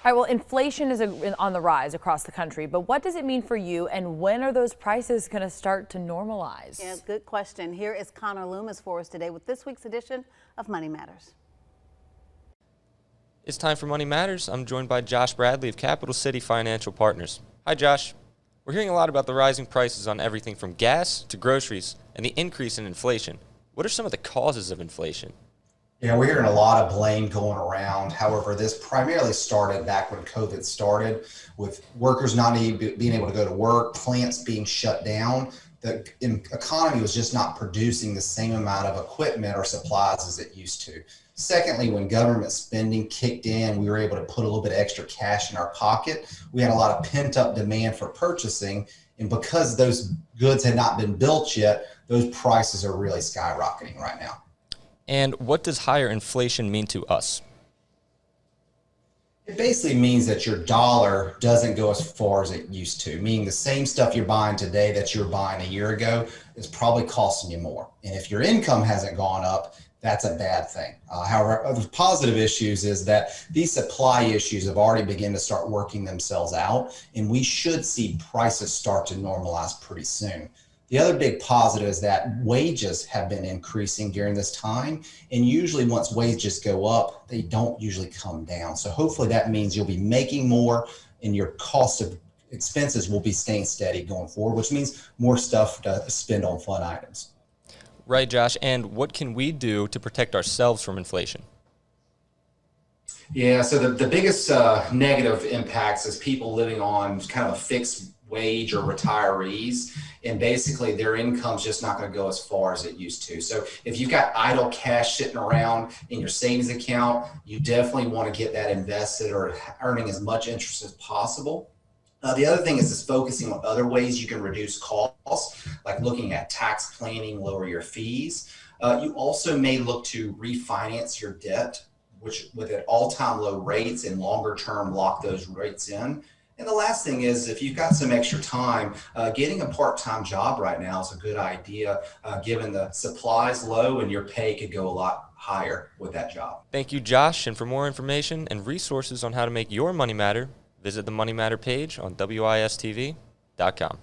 All right, well, inflation is on the rise across the country, but what does it mean for you, and when are those prices going to start to normalize? Yeah, good question. Here is Connor Loomis for us today with this week's edition of Money Matters. It's time for Money Matters. I'm joined by Josh Bradley of Capital City Financial Partners. Hi, Josh. We're hearing a lot about the rising prices on everything from gas to groceries and the increase in inflation. What are some of the causes of inflation? Yeah, we're hearing a lot of blame going around. However, this primarily started back when COVID started, with workers not being able to go to work, plants being shut down. The economy was just not producing the same amount of equipment or supplies as it used to. Secondly, when government spending kicked in, we were able to put a little bit of extra cash in our pocket. We had a lot of pent-up demand for purchasing, and because those goods had not been built yet, those prices are really skyrocketing right now. And what does higher inflation mean to us? It basically means that your dollar doesn't go as far as it used to, meaning the same stuff you're buying today that you were buying a year ago is probably costing you more. And if your income hasn't gone up, that's a bad thing. However, other positive issues is that these supply issues have already begun to start working themselves out, and we should see prices start to normalize pretty soon. The other big positive is that wages have been increasing during this time, and usually once wages go up, they don't usually come down. So hopefully that means you'll be making more and your cost of expenses will be staying steady going forward, which means more stuff to spend on fun items. Right, Josh. And what can we do to protect ourselves from inflation? Yeah, so the biggest negative impacts is people living on kind of a fixed wage or retirees, and basically their income's just not going to go as far as it used to. So if you've got idle cash sitting around in your savings account, you definitely want to get that invested or earning as much interest as possible. The other thing is focusing on other ways you can reduce costs, like looking at tax planning, lower your fees. You also may look to refinance your debt, which with at all-time low rates and longer term lock those rates in. And the last thing is, if you've got some extra time, getting a part-time job right now is a good idea, given the supply's low and your pay could go a lot higher with that job. Thank you, Josh. And for more information and resources on how to make your money matter, visit the Money Matter page on WISTV.com.